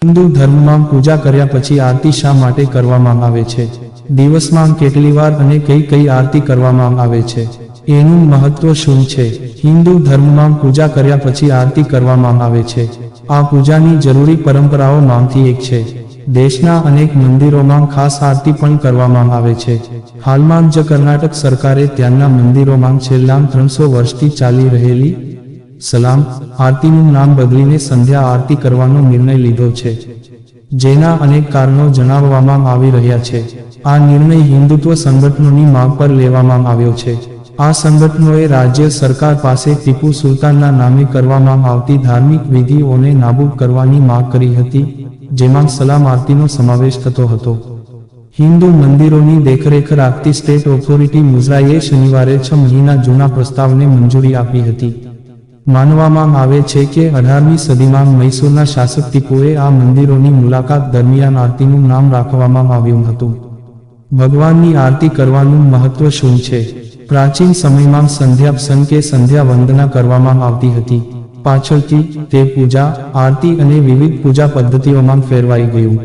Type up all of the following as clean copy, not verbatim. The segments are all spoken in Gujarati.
હિન્દુ ધર્મમાં પૂજા કર્યા પછી આરતી શા માટે કરવામાં આવે છે? દિવસમાં કેટલી વાર અને કઈ કઈ આરતી કરવામાં આવે છે? એનું મહત્વ શું છે? હિન્દુ ધર્મમાં પૂજા કર્યા પછી આરતી કરવામાં આવે છે. આ પૂજાની જરૂરી પરંપરાઓમાંથી એક છે. દેશના અનેક મંદિરોમાં ખાસ આરતી પણ કરવામાં આવે છે. હાલમાં જ કર્ણાટક સરકારે ત્યાંના મંદિરોમાં છેલ્લા 300 વર્ષથી ચાલી રહેલી સલામ આરતીનું નામ બદલીને સંધ્યા આરતી કરવાનો નિર્ણય લીધો છે, જેના અનેક કારણો જણાવવામાં આવી રહ્યા છે. આ નિર્ણય હિન્દુત્વ સંગઠનોની માંગ પર લેવામાં આવ્યો છે. આ સંગઠનોએ રાજ્ય સરકાર પાસે ટીપુ સુલતાનના નામે કરવામાં આવતી ધાર્મિક વિધિઓને નાબૂદ કરવાની માંગ કરી હતી, જેમાં સલામ આરતીનો સમાવેશ થતો હતો. હિન્દુ મંદિરોની દેખરેખ રાખતી સ્ટેટ ઓથોરિટી મુઝરાઈએ શનિવારે 6 મહિના જૂના પ્રસ્તાવને મંજૂરી આપી હતી. માનવામાં આવે છે કે 18મી સદીમાં મૈસૂરના શાસક ટીપુએ આ મંદિરોની મુલાકાત દરમિયાન આરતીનું નામ રાખવામાં આવ્યું હતું. ભગવાનની આરતી કરવાનું મહત્વ શું છે? પ્રાચીન સમયમાં સંધ્યા કે સંધ્યા વંદના કરવામાં આવતી હતી. પાછળથી તે પૂજા, આરતી અને વિવિધ પૂજા પદ્ધતિઓમાં ફેરવાઈ ગયું.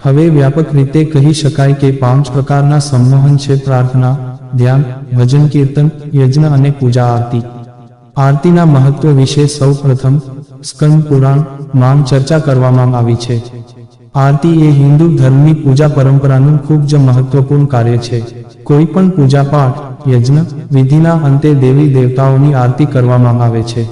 હવે વ્યાપક રીતે કહી શકાય કે 5 પ્રકારના સંમોહન છે: પ્રાર્થના, ધ્યાન, ભજન, કીર્તન, યજ્ઞ અને પૂજા આરતી. આરતીના મહત્વ વિશે સૌ પ્રથમ સ્કંદ પુરાણ માં ચર્ચા કરવામાં આવી છે. આરતી એ હિન્દુ ધર્મની પૂજા પરંપરાનું ખૂબ જ મહત્વપૂર્ણ કાર્ય છે. કોઈ પણ પૂજા પાઠ, યજ્ઞ, વિધિના અંતે દેવી દેવતાઓની આરતી કરવામાં આવે છે.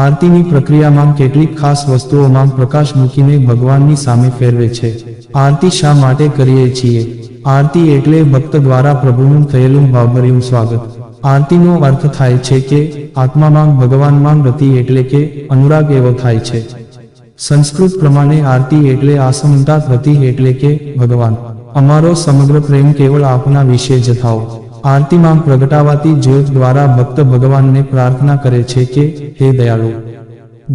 આરતીની પ્રક્રિયામાં કેટલીક ખાસ વસ્તુઓમાં પ્રકાશ મૂકીને ભગવાનની સામે ફેરવે છે. આરતી શા માટે કરીએ છીએ? આરતી એટલે ભક્ત દ્વારા પ્રભુનું થયેલું ભાવભર્યું સ્વાગત. આરતીનો અર્થ થાય છે કે આત્મામાં ભગવાનમાં રતિ એટલે કે અનુરાગ એવો થાય છે. સંસ્કૃત પ્રમાણે આરતી એટલે આસમંતા રતિ એટલે કે ભગવાન, અમારો સમગ્ર પ્રેમ કેવળ આપના વિશે જ થાઓ. આરતીમાં પ્રગટાવાતી જ્યોત દ્વારા ભક્ત ભગવાનને પ્રાર્થના કરે છે કે હે દયાળુ,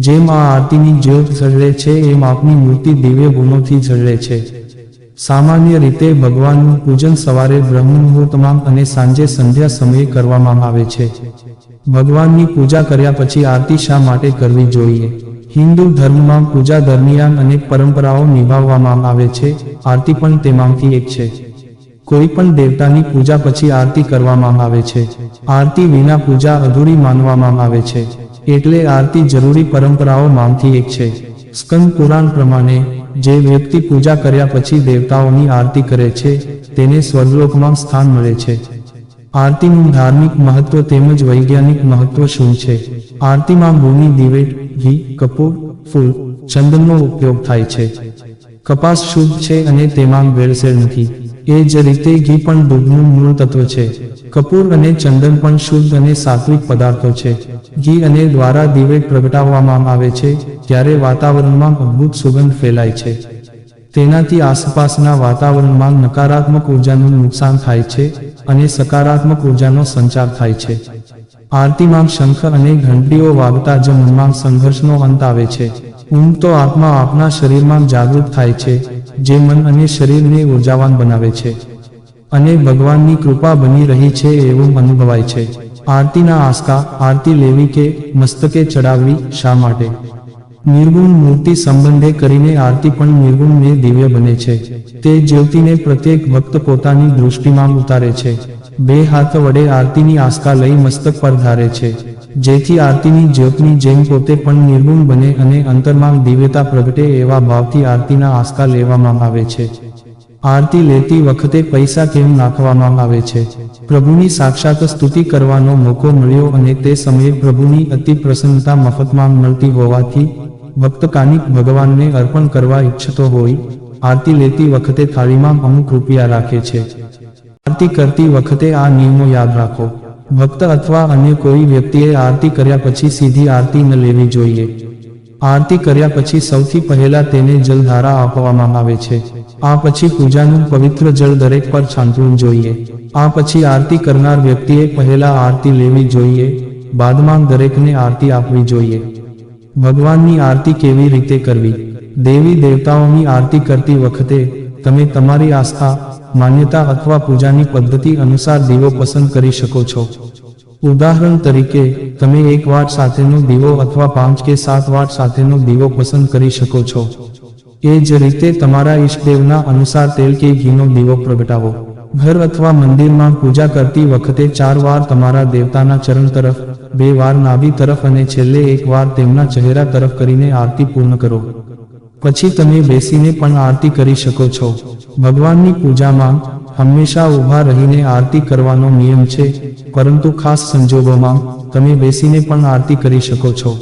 જેમ આ આરતીની જ્યોત ઝળે છે એમ આપની મૂર્તિ દિવ્ય ગુણોથી ઝળે છે. સામાન્ય રીતે ભગવાનનું પૂજન સવારે બ્રહ્મ મુહૂર્તમાં અને સાંજે સંધ્યા સમયે કરવામાં આવે છે. ભગવાનની પૂજા કર્યા પછી આરતી શા માટે કરવી જોઈએ? હિન્દુ ધર્મમાં પૂજા દરમિયાન અનેક પરંપરાઓ નિભાવવામાં આવે છે. આરતી પણ તેમાંથી એક છે. કોઈ પણ દેવતાની પૂજા પછી આરતી કરવામાં આવે છે. આરતી વિના પૂજા અધૂરી માનવામાં આવે છે, એટલે આરતી જરૂરી પરંપરાઓમાંથી એક છે. સ્કંદ પુરાણ પ્રમાણે જે વ્યક્તિ પૂજા કર્યા પછી દેવતાઓની આરતી કરે છે તેને સ્વર્ગલોકમાં સ્થાન મળે છે. આરતીનું ધાર્મિક મહત્વ તેમજ વૈજ્ઞાનિક મહત્વ શું છે? આરતીમાં ભૂમિ, દિવેટ, ઘી, કપૂર, ફૂલ, ચંદનનો ઉપયોગ થાય છે. કપાસ શુદ્ધ છે અને તેમાં ભેળસેળ નથી. એ જ રીતે ઘી પણ દૂધનું મૂળ તત્વ છે. કપૂર અને ચંદન પણ શુદ્ધ અને સાત્વિક પદાર્થો છે. ઘી અને દ્વારા દિવેટ પ્રગટાવવામાં આવે છે ત્યારે વાતાવરણમાં અદ્ભુત સુગંધ ફેલાય છે. તેનાથી આસપાસના વાતાવરણમાં નકારાત્મક ઉર્જાનું નુકસાન થાય છે અને સકારાત્મક ઉર્જાનો સંચાર થાય છે. આરતીમાં શંખ અને ઘંટડીઓ વાગતા જ મનમાં સંઘર્ષનો અંત આવે છે. ઊંઘતો આત્મા આપના શરીરમાં જાગૃત થાય છે, જે મન અને શરીરને ઉર્જાવાન બનાવે છે અને ભગવાનની કૃપા બની રહી છે એવું અનુભવાય છે. આરતીના આસ્કા, આરતી લેવી કે મસ્તકે ચડાવવી શા માટે? નિર્ગુણ મૂર્તિ સંબંધે કરીને આરતી પણ નિર્ગુણ ને દિવ્ય બને છે. તે જ્યોતિને પ્રત્યેક ભક્ત પોતાની દૃષ્ટિમાં ઉતારે છે. 2 હાથ વડે આરતીની આસ્કા લઈ મસ્તક પર ધારે છે, જેથી આરતીની જ્યોતની જેમ પોતે પણ નિર્ગુણ બને અને અંતરમાં દિવ્યતા પ્રગટે એવા ભાવથી આરતીના આસ્કા લેવામાં આવે છે. આરતી લેતી વખતે પૈસા કેમ નાખવામાં આવે છે? પ્રભુની સાક્ષાત સ્તુતિ કરવાનો મોકો મળ્યો અને તે સમયે પ્રભુની અતિ પ્રસન્નતા મફતમાં મળતી હોવાથી ભક્ત કાનિક ભગવાનને અર્પણ કરવા ઈચ્છતો હોય આરતી લેતી વખતે થાળીમાં અમુક રૂપિયા રાખે છે. આરતી કરતી વખતે આ નિયમો યાદ રાખો. ભક્ત અથવા અન્ય કોઈ વ્યક્તિએ આરતી કર્યા પછી સીધી આરતી ન લેવી જોઈએ. આરતી કર્યા પછી સૌથી પહેલા તેને જલધારા આપવામાં આવે છે. આ પછી પૂજાનું પવિત્ર જળ દરેક પર છાંટવું જોઈએ. આ પછી આરતી કરનાર વ્યક્તિએ પહેલા આરતી લેવી જોઈએ, બાદમાં દરેકને આરતી આપવી જોઈએ. ભગવાનની આરતી કેવી રીતે કરવી? દેવી દેવતાઓની આરતી કરતી વખતે તમે તમારી આસ્થા, માન્યતા અથવા પૂજાની પદ્ધતિ અનુસાર દીવો પસંદ કરી શકો છો. ઉદાહરણ તરીકે, તમે 1 વોટ સાથેનો દીવો અથવા 5 કે 7 વોટ સાથેનો દીવો પસંદ કરી શકો છો. એ જ રીતે તમારા ઈષ્ટદેવના અનુસાર તેલ કે ઘીનો દીવો પ્રગટાવો. ઘર અથવા મંદિરમાં પૂજા કરતી વખતે 4 વાર તમારા દેવતાના ચરણ તરફ, 2 વાર નાભી તરફ અને છેલ્લે 1 વાર તેમના ચહેરા તરફ કરીને આરતી પૂર્ણ કરો. પછી તમે બેસીને પણ આરતી કરી શકો છો. ભગવાનની પૂજામાં હંમેશા ઊભા રહીને આરતી કરવાનો નિયમ છે, પરંતુ ખાસ સંજોગોમાં તમે બેસીને પણ આરતી કરી શકો છો.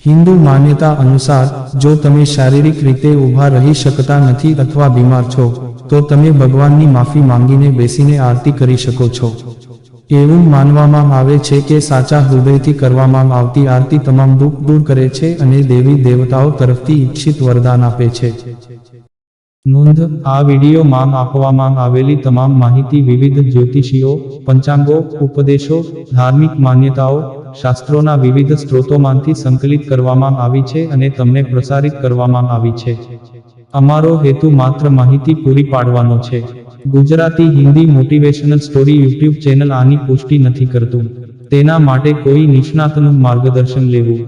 હિન્દુ માન્યતા અનુસાર જો તમે શારીરિક રીતે ઊભા રહી શકતા નથી અથવા બીમાર છો, તો તમે ભગવાનની માફી માંગીને બેસીને આરતી કરી શકો છો. એવું માનવામાં આવે છે કે સાચા હૃદયથી કરવામાં આવતી આરતી તમામ દુઃખ દૂર કરે છે અને દેવી દેવતાઓ તરફથી ઈચ્છિત વરદાન આપે છે. નોંધ: આ વિડીયોમાં આપવામાં આવેલી તમામ માહિતી વિવિધ જ્યોતિષીઓ, પંચાંગો, ઉપદેશો, ધાર્મિક માન્યતાઓ, શાસ્ત્રોના વિવિધ સ્ત્રોતોમાંથી સંકલિત કરવામાં આવી છે અને તમને પ્રસારિત કરવામાં આવી છે. અમારો હેતુ માત્ર માહિતી પૂરી પાડવાનો છે. Gujarati Hindi motivational story YouTube channel આની પુષ્ટિ નથી કરતું. તેના માટે કોઈ નિષ્ણાતનું માર્ગદર્શન લેવું